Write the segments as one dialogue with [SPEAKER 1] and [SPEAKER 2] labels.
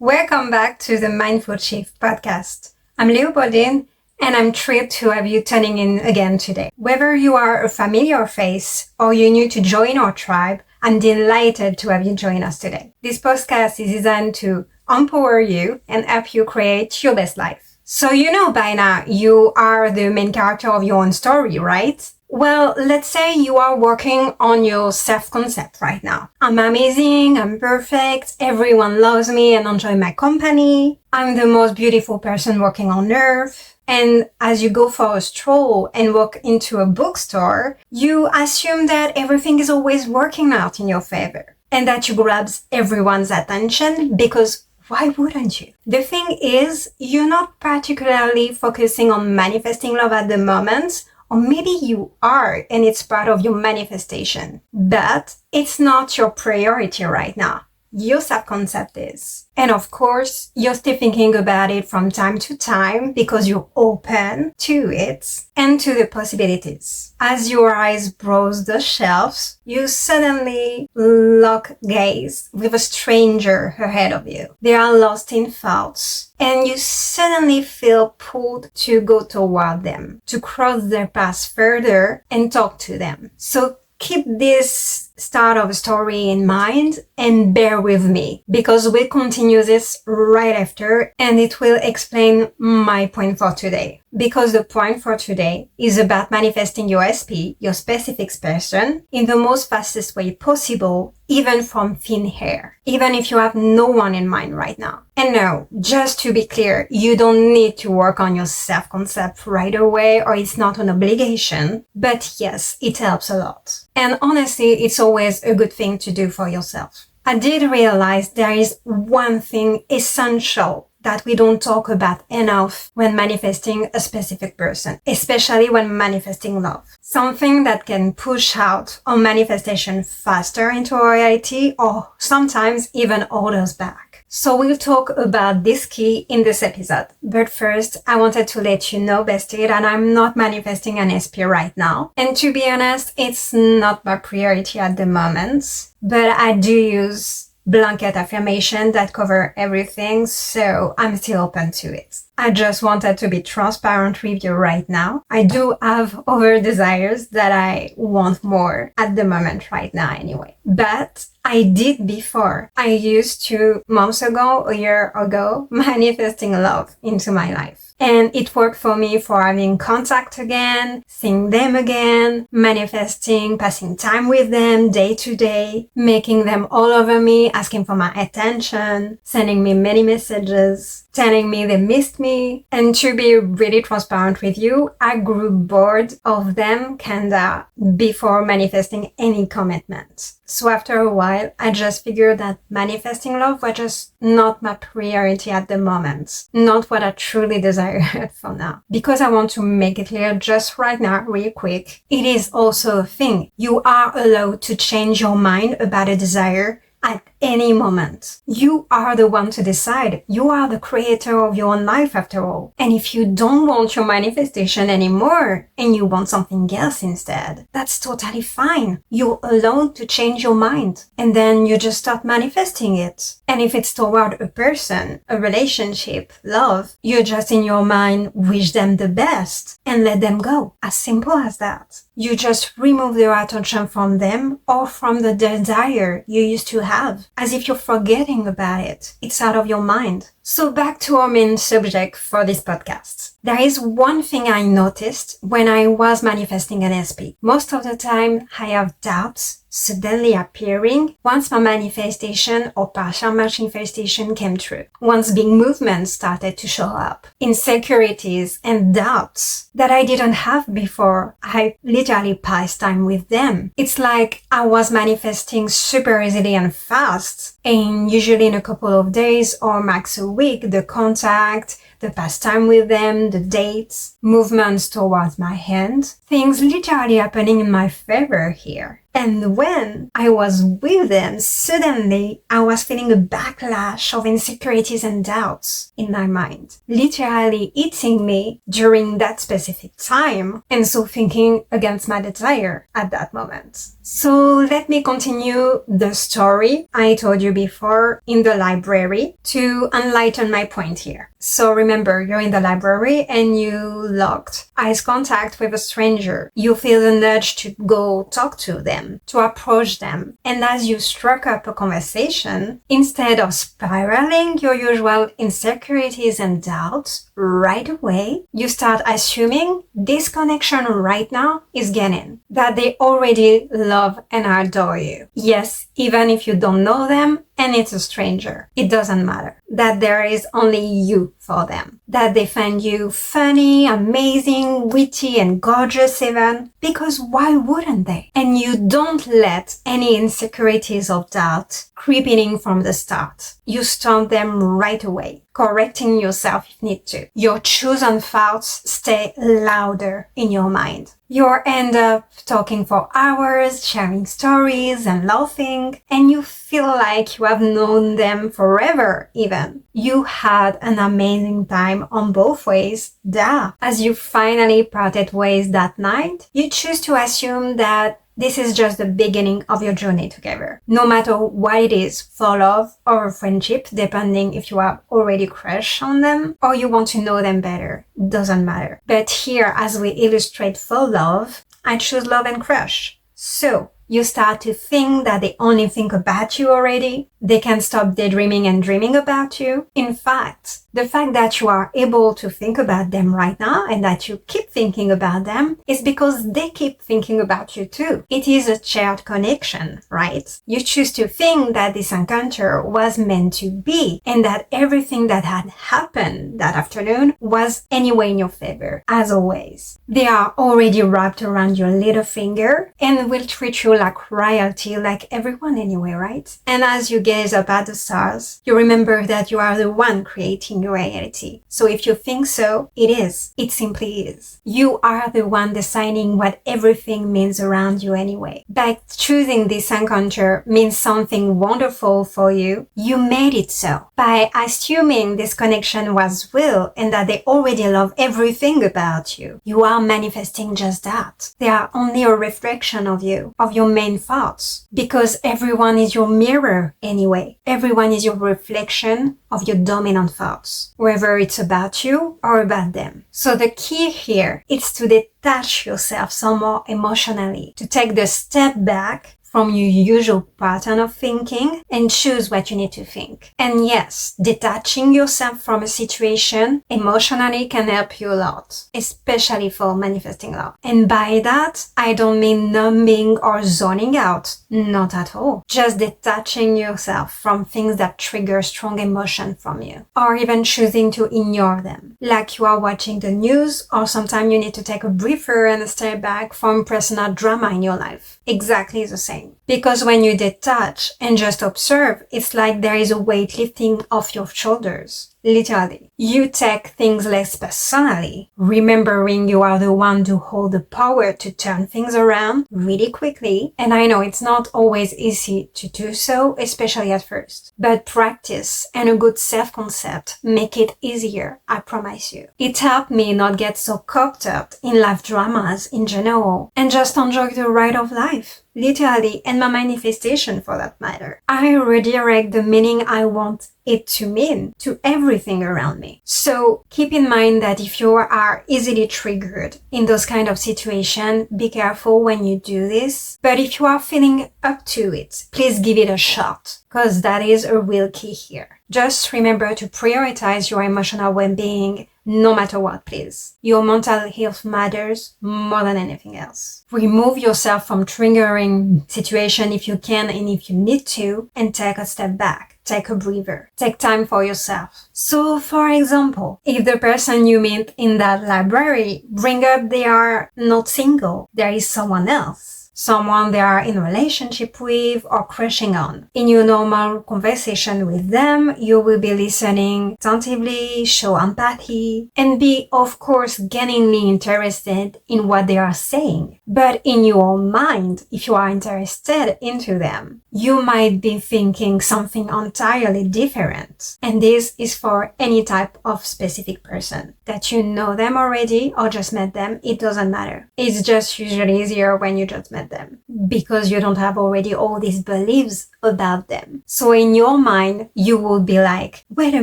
[SPEAKER 1] Welcome back to the Mindful Shift podcast. I'm Leopoldine, and I'm thrilled to have you tuning in again today. Whether you are a familiar face or you're new to join our tribe, I'm delighted to have you join us today. This podcast is designed to empower you and help you create your best life. So you know by now you are the main character of your own story, right? Well, let's say you are working on your self-concept right now. I'm amazing, I'm perfect, everyone loves me and enjoys my company. I'm the most beautiful person walking on earth. And as you go for a stroll and walk into a bookstore, you assume that everything is always working out in your favor and that you grabs everyone's attention because why wouldn't you? The thing is, you're not particularly focusing on manifesting love at the moment. Or maybe you are and it's part of your manifestation, but it's not your priority right now. Your self-concept is. And of course, you're still thinking about it from time to time because you're open to it and to the possibilities. As your eyes browse the shelves, you suddenly lock gaze with a stranger ahead of you. They are lost in thoughts and you suddenly feel pulled to go toward them, to cross their path further and talk to them. So keep this start of a story in mind and bear with me because we'll continue this right after and it will explain my point for today. Because the point for today is about manifesting your SP, your specific person, in the most fastest way possible, even from thin air, even if you have no one in mind right now. And no, just to be clear, you don't need to work on your self-concept right away or it's not an obligation, but yes, it helps a lot. And honestly, it's always a good thing to do for yourself. I did realize there is one thing essential that we don't talk about enough when manifesting a specific person, especially when manifesting love. Something that can push out our manifestation faster into our reality or sometimes even hold us back. So we'll talk about this key in this episode. But first, I wanted to let you know, bestie, that I'm not manifesting an SP right now. And to be honest, it's not my priority at the moment. But I do use blanket affirmation that cover everything, so I'm still open to it. I just wanted to be transparent with you right now. I do have other desires that I want more at the moment right now anyway. But I did before. I used to, months ago, a year ago, manifesting love into my life. And it worked for me for having contact again, seeing them again, manifesting, passing time with them day to day, making them all over me, asking for my attention, sending me many messages, telling me they missed me. And to be really transparent with you, I grew bored of them kinda before manifesting any commitment. So after a while, I just figured that manifesting love was just not my priority at the moment. Not what I truly desire for now. Because I want to make it clear just right now, real quick, it is also a thing. You are allowed to change your mind about a desire at any moment. You are the one to decide. You are the creator of your own life after all. And if you don't want your manifestation anymore and you want something else instead, that's totally fine. You're allowed to change your mind and then you just start manifesting it. And if it's toward a person, a relationship, love, you just in your mind wish them the best and let them go. As simple as that. You just remove your attention from them or from the desire you used to have, as if you're forgetting about it. It's out of your mind. So back to our main subject for this podcast. There is one thing I noticed when I was manifesting an SP. Most of the time, I have doubts suddenly appearing once my manifestation or partial manifestation came true. Once big movements started to show up. Insecurities and doubts that I didn't have before. I literally passed time with them. It's like I was manifesting super easily and fast. And usually in a couple of days or max a week, the contact, the past time with them, the dates, movements towards my hand, things literally happening in my favor here. And when I was with them, suddenly I was feeling a backlash of insecurities and doubts in my mind, literally eating me during that specific time, and so thinking against my desire at that moment. So let me continue the story I told you before in the library to enlighten my point here. So remember, you're in the library and you locked eyes contact with a stranger. You feel the nudge to go talk to them, to approach them. And as you struck up a conversation, instead of spiraling your usual insecurities and doubts right away, you start assuming this connection right now is getting, that they already love and adore you. Yes, even if you don't know them and it's a stranger, it doesn't matter. That there is only you for them. That they find you funny, amazing, witty, and gorgeous even. Because why wouldn't they? And you don't let any insecurities or doubt creeping in from the start. You stop them right away, correcting yourself if need to. Your chosen thoughts stay louder in your mind. You end up talking for hours, sharing stories and laughing, and you feel like you have known them forever even. You had an amazing time on both ways. As you finally parted ways that night, you choose to assume that this is just the beginning of your journey together. No matter what it is, for love or friendship, depending if you have already crushed on them or you want to know them better, doesn't matter. But here, as we illustrate for love, I choose love and crush. So, you start to think that they only think about you already. They can stop daydreaming and dreaming about you. In fact, the fact that you are able to think about them right now and that you keep thinking about them is because they keep thinking about you too. It is a shared connection, right? You choose to think that this encounter was meant to be and that everything that had happened that afternoon was anyway in your favor, as always. They are already wrapped around your little finger and will treat you like royalty, like everyone anyway, right? And as you gaze up at the stars, you remember that you are the one creating your reality. So if you think so, it is. It simply is. You are the one deciding what everything means around you anyway. By choosing this encounter means something wonderful for you, you made it so. By assuming this connection was real and that they already love everything about you, you are manifesting just that. They are only a reflection of you, of your main thoughts, because everyone is your mirror anyway. Everyone is your reflection of your dominant thoughts, whether it's about you or about them. So the key here is to detach yourself some more emotionally, to take the step back from your usual pattern of thinking and choose what you need to think. And yes, detaching yourself from a situation emotionally can help you a lot, especially for manifesting love. And by that, I don't mean numbing or zoning out. Not at all. Just detaching yourself from things that trigger strong emotion from you, or even choosing to ignore them. Like you are watching the news, or sometimes you need to take a breather and a step back from personal drama in your life. Exactly the same. Because when you detach and just observe, it's like there is a weight lifting off your shoulders. Literally. You take things less personally, remembering you are the one to hold the power to turn things around really quickly. And I know it's not always easy to do so, especially at first. But practice and a good self-concept make it easier, I promise you. It helped me not get so caught up in life dramas in general and just enjoy the ride of life. Literally, and my manifestation for that matter. I redirect the meaning I want it to mean to everything around me. So keep in mind that if you are easily triggered in those kind of situations, be careful when you do this. But if you are feeling up to it, please give it a shot, because that is a real key here. Just remember to prioritize your emotional well-being no matter what, please. Your mental health matters more than anything else. Remove yourself from triggering situation if you can and if you need to, and take a step back. Take a breather. Take time for yourself. So, for example, if the person you meet in that library bring up they are not single, there is someone else. Someone they are in a relationship with or crushing on. In your normal conversation with them, you will be listening attentively, show empathy, and be, of course, genuinely interested in what they are saying. But in your mind, if you are interested into them, you might be thinking something entirely different. And this is for any type of specific person. That you know them already or just met them, it doesn't matter. It's just usually easier when you just met at them because you don't have already all these beliefs about them. So in your mind, you will be like, wait a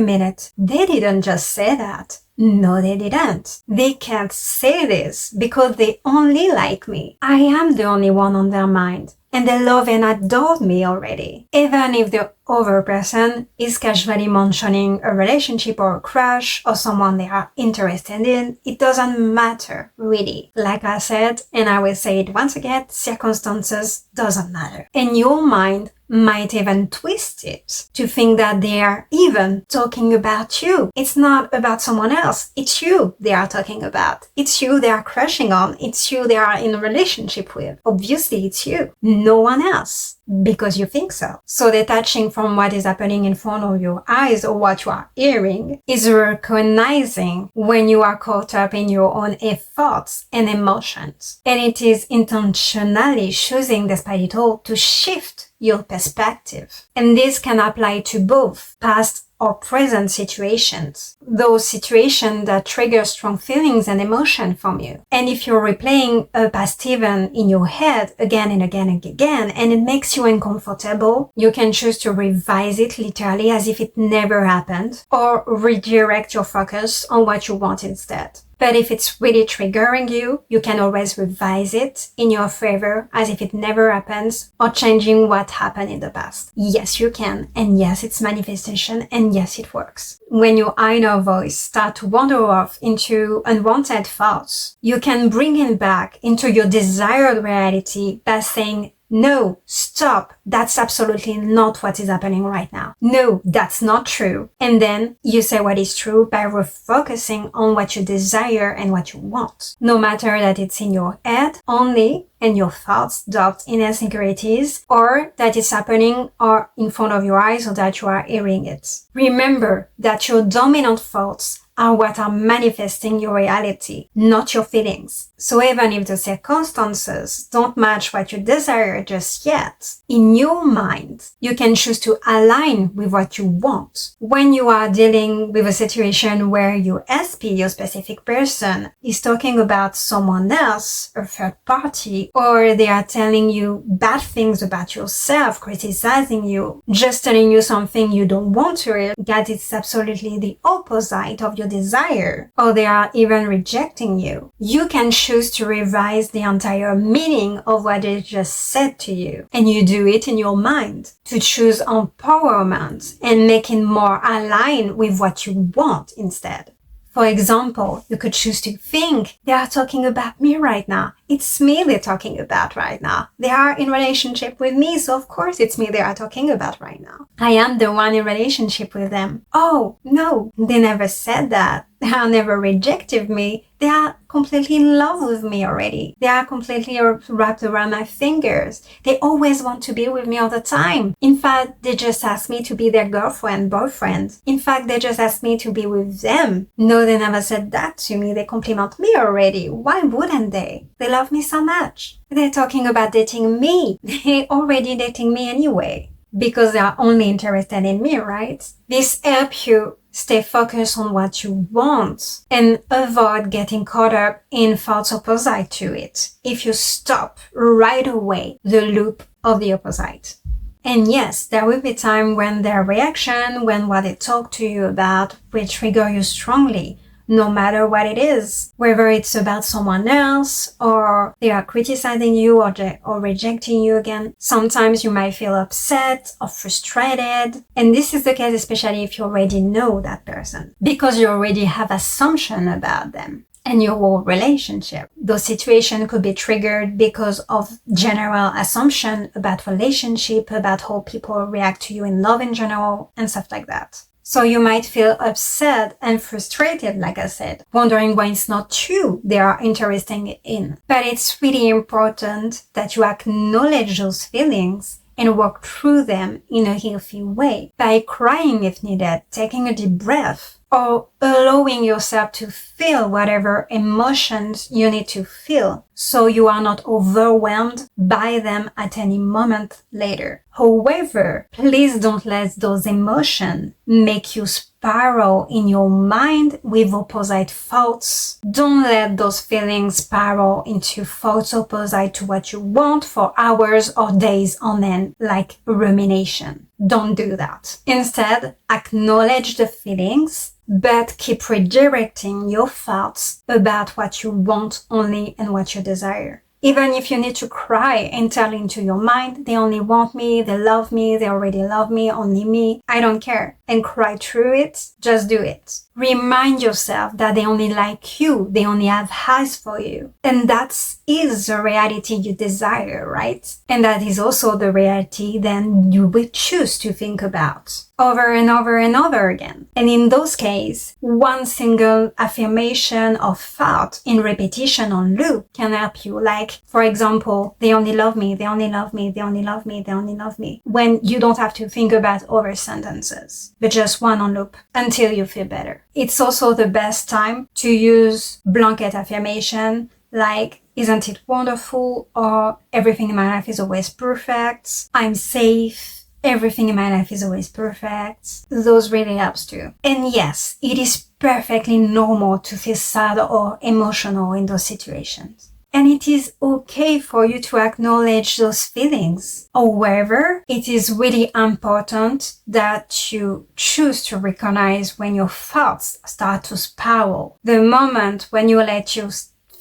[SPEAKER 1] minute, they didn't just say that. No, they didn't. They can't say this because they only like me. I am the only one on their mind. And they love and adore me already. Even if the other person is casually mentioning a relationship or a crush or someone they are interested in, it doesn't matter, really. Like I said, and I will say it once again, circumstances doesn't matter. And your mind might even twist it to think that they are even talking about you. It's not about someone else. It's you they are talking about. It's you they are crushing on. It's you they are in a relationship with. Obviously, it's you. No one else. Because you think so. So detaching from what is happening in front of your eyes or what you are hearing is recognizing when you are caught up in your own thoughts and emotions. And it is intentionally choosing, despite it all, to shift your perspective. And this can apply to both past or present situations. Those situations that trigger strong feelings and emotion from you. And if you're replaying a past event in your head again and again and again, and it makes you uncomfortable, you can choose to revise it literally as if it never happened, or redirect your focus on what you want instead. But if it's really triggering you, you can always revise it in your favor as if it never happens or changing what happened in the past. Yes, you can. And yes, it's manifestation. And yes, it works. When your inner voice starts to wander off into unwanted thoughts, you can bring it back into your desired reality by saying, no, stop. That's absolutely not what is happening right now. No, that's not true. And then you say what is true by refocusing on what you desire and what you want. No matter that it's in your head only and your thoughts, doubts, insecurities, or that it's happening or in front of your eyes or that you are hearing it. Remember that your dominant thoughts are what are manifesting your reality, not your feelings. So even if the circumstances don't match what you desire just yet, in your mind, you can choose to align with what you want. When you are dealing with a situation where your SP, your specific person, is talking about someone else, a third party, or they are telling you bad things about yourself, criticizing you, just telling you something you don't want to hear, that it's absolutely the opposite of your desire, or they are even rejecting you, you can choose to revise the entire meaning of what they just said to you. And you do it in your mind to choose empowerment and make it more aligned with what you want instead. For example, you could choose to think, they are talking about me right now. It's me they're talking about right now. They are in relationship with me, so of course it's me they are talking about right now. I am the one in relationship with them. Oh, no, they never said that. They are never rejected me. They are completely in love with me already. They are completely wrapped around my fingers. They always want to be with me all the time. In fact, they just asked me to be their girlfriend, boyfriend. In fact, they just asked me to be with them. No, they never said that to me. They compliment me already. Why wouldn't they? They love me so much. They're talking about dating me. They're already dating me anyway. Because they are only interested in me, right? This helps you stay focused on what you want and avoid getting caught up in thoughts opposite to it. If you stop right away the loop of the opposite. And yes, there will be time when their reaction, when what they talk to you about will trigger you strongly. No matter what it is, whether it's about someone else or they are criticizing you or rejecting you again. Sometimes you might feel upset or frustrated. And this is the case especially if you already know that person because you already have assumption about them and your whole relationship. Those situations could be triggered because of general assumption about relationship, about how people react to you in love in general and stuff like that. So you might feel upset and frustrated, like I said, wondering why it's not you they are interested in. But it's really important that you acknowledge those feelings and work through them in a healthy way by crying if needed, taking a deep breath, or allowing yourself to feel whatever emotions you need to feel so you are not overwhelmed by them at any moment later. However, please don't let those emotions make you spiral in your mind with opposite thoughts. Don't let those feelings spiral into thoughts opposite to what you want for hours or days on end, like rumination. Don't do that. Instead, acknowledge the feelings, but keep redirecting your thoughts about what you want only and what you desire. Even if you need to cry and tell into your mind, they only want me, they love me, they already love me, only me, I don't care. And cry through it, just do it. Remind yourself that they only like you, they only have eyes for you. And that is the reality you desire, right? And that is also the reality then you will choose to think about over and over and over again. And in those cases, one single affirmation or thought in repetition on loop can help you. Like, for example, they only love me, they only love me, they only love me, they only love me. When you don't have to think about over sentences, but just one on loop until you feel better. It's also the best time to use blanket affirmation like, isn't it wonderful? Or everything in my life is always perfect. I'm safe. Everything in my life is always perfect. Those really helps too. And yes, it is perfectly normal to feel sad or emotional in those situations. And it is okay for you to acknowledge those feelings. However, it is really important that you choose to recognize when your thoughts start to spiral. The moment when you let your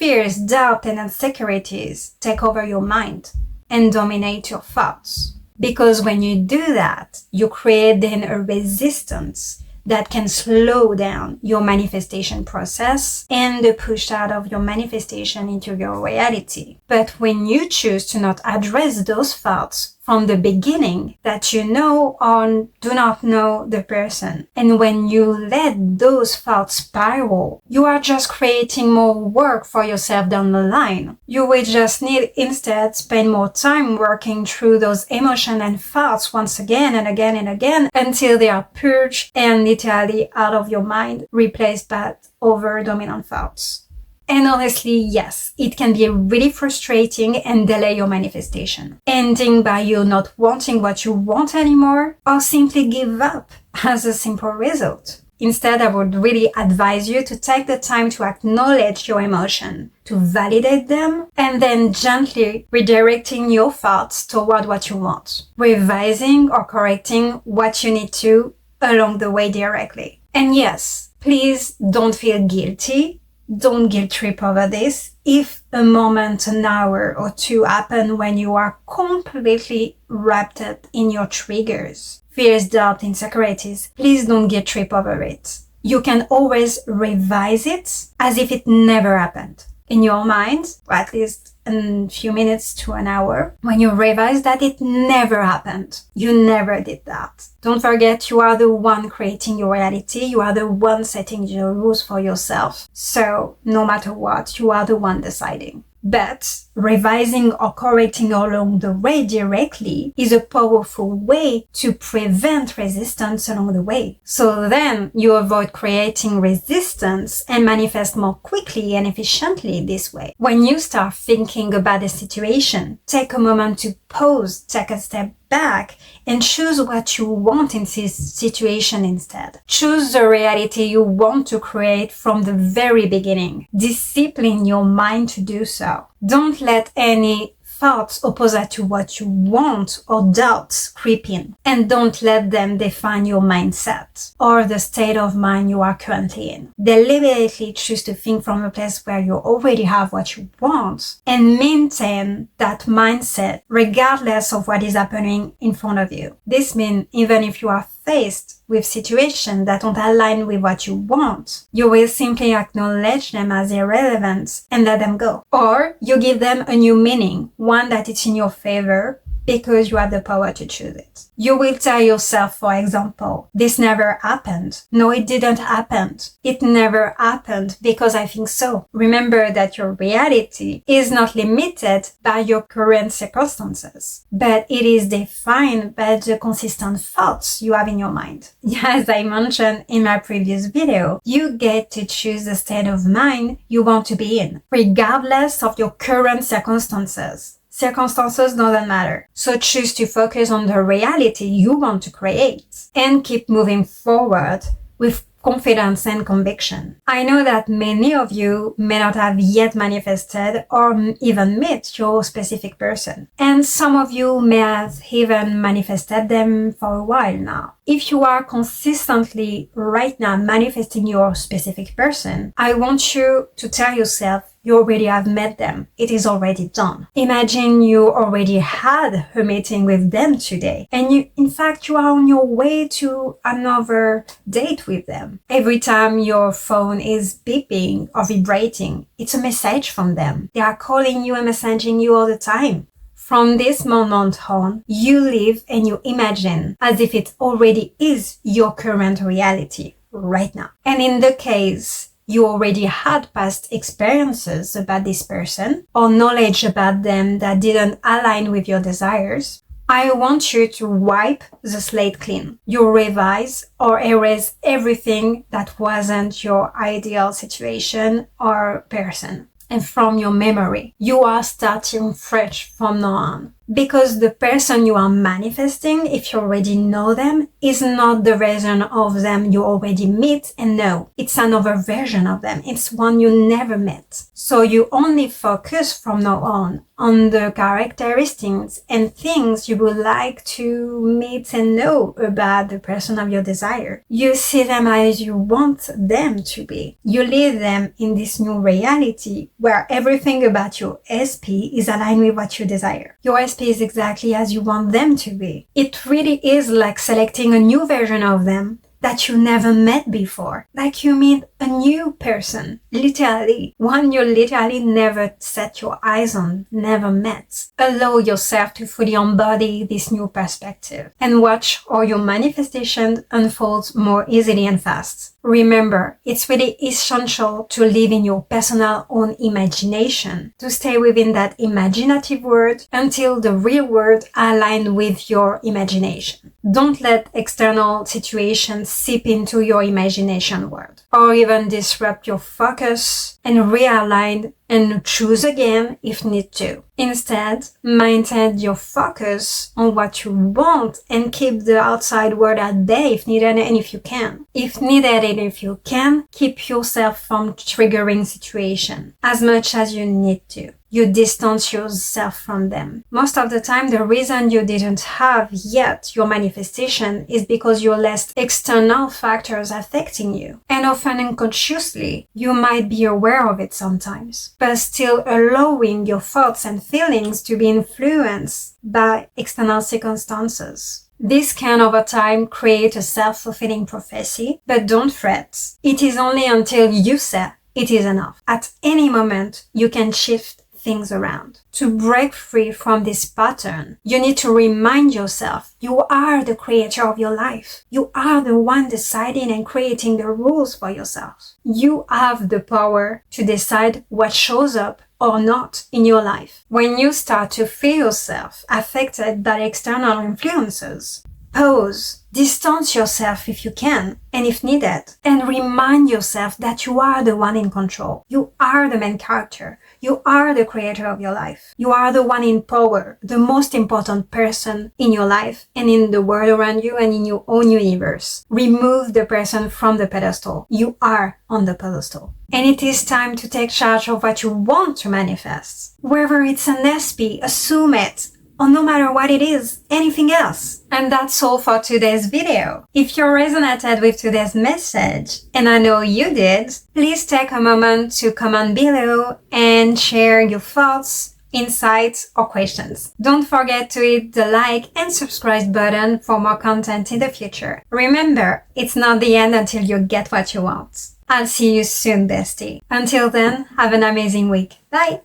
[SPEAKER 1] fears, doubt, and insecurities take over your mind and dominate your thoughts. Because when you do that, you create then a resistance that can slow down your manifestation process and the push out of your manifestation into your reality. But when you choose to not address those thoughts from the beginning, that you know or do not know the person, and when you let those thoughts spiral, you are just creating more work for yourself down the line. You will just need instead spend more time working through those emotions and thoughts once again and again and again until they are purged and literally out of your mind, replaced by over dominant thoughts. And honestly, yes, it can be really frustrating and delay your manifestation, ending by you not wanting what you want anymore or simply give up as a simple result. Instead, I would really advise you to take the time to acknowledge your emotion, to validate them, and then gently redirecting your thoughts toward what you want, revising or correcting what you need to along the way directly. And yes, please don't feel guilty. Don't guilt trip over this. If a moment, an hour or two happen when you are completely wrapped up in your triggers, fears, doubt, insecurities, please don't guilt trip over it. You can always revise it as if it never happened. In your mind, or at least a few minutes to an hour, when you realize that it never happened. You never did that. Don't forget, you are the one creating your reality. You are the one setting your rules for yourself. So no matter what, you are the one deciding. But revising or correcting along the way directly is a powerful way to prevent resistance along the way. So then you avoid creating resistance and manifest more quickly and efficiently this way. When you start thinking about a situation, take a moment to pause, take a step back, and choose what you want in this situation instead. Choose the reality you want to create from the very beginning. Discipline your mind to do so. Don't let any thoughts opposite to what you want or doubts creep in. And don't let them define your mindset or the state of mind you are currently in. Deliberately choose to think from a place where you already have what you want and maintain that mindset regardless of what is happening in front of you. This means even if you are faced with situations that don't align with what you want, you will simply acknowledge them as irrelevant and let them go. Or you give them a new meaning, one that is in your favor, because you have the power to choose it. You will tell yourself, for example, this never happened. No, it didn't happen. It never happened because I think so. Remember that your reality is not limited by your current circumstances, but it is defined by the consistent thoughts you have in your mind. As I mentioned in my previous video, you get to choose the state of mind you want to be in, regardless of your current circumstances. Circumstances doesn't matter. So choose to focus on the reality you want to create and keep moving forward with confidence and conviction. I know that many of you may not have yet manifested or even met your specific person. And some of you may have even manifested them for a while now. If you are consistently right now manifesting your specific person, I want you to tell yourself you already have met them. It is already done. Imagine you already had a meeting with them today. And in fact, you are on your way to another date with them. Every time your phone is beeping or vibrating, it's a message from them. They are calling you and messaging you all the time. From this moment on, you live and you imagine as if it already is your current reality right now. And in the case you already had past experiences about this person or knowledge about them that didn't align with your desires, I want you to wipe the slate clean. You revise or erase everything that wasn't your ideal situation or person. And from your memory, you are starting fresh from now on. Because the person you are manifesting, if you already know them, is not the version of them you already meet and know. It's another version of them. It's one you never met. So you only focus from now on the characteristics and things you would like to meet and know about the person of your desire. You see them as you want them to be. You lead them in this new reality where everything about your SP is aligned with what you desire. Your SP is exactly as you want them to be. It really is like selecting a new version of them that you never met before. Like you meet a new person, literally, one you literally never set your eyes on, never met. Allow yourself to fully embody this new perspective and watch how your manifestation unfolds more easily and fast. Remember, it's really essential to live in your personal own imagination, to stay within that imaginative world until the real world aligns with your imagination. Don't let external situations seep into your imagination world or even disrupt your focus and realign and choose again if need to. Instead, maintain your focus on what you want and keep the outside world at bay if needed and if you can. If needed and if you can, keep yourself from triggering situations as much as you need to. You distance yourself from them. Most of the time, the reason you didn't have yet your manifestation is because you let external factors affecting you. And often unconsciously, you might be aware of it sometimes, but still allowing your thoughts and feelings to be influenced by external circumstances. This can over time create a self-fulfilling prophecy, but don't fret. It is only until you say it is enough. At any moment, you can shift things around. To break free from this pattern, you need to remind yourself you are the creator of your life. You are the one deciding and creating the rules for yourself. You have the power to decide what shows up or not in your life. When you start to feel yourself affected by external influences, pause, distance yourself if you can, and if needed, and remind yourself that you are the one in control. You are the main character. You are the creator of your life. You are the one in power, the most important person in your life and in the world around you and in your own universe. Remove the person from the pedestal. You are on the pedestal. And it is time to take charge of what you want to manifest. Whether it's an SP, a soulmate, or no matter what it is, anything else. And that's all for today's video. If you resonated with today's message, and I know you did, please take a moment to comment below and share your thoughts, insights, or questions. Don't forget to hit the like and subscribe button for more content in the future. Remember, it's not the end until you get what you want. I'll see you soon, bestie. Until then, have an amazing week. Bye!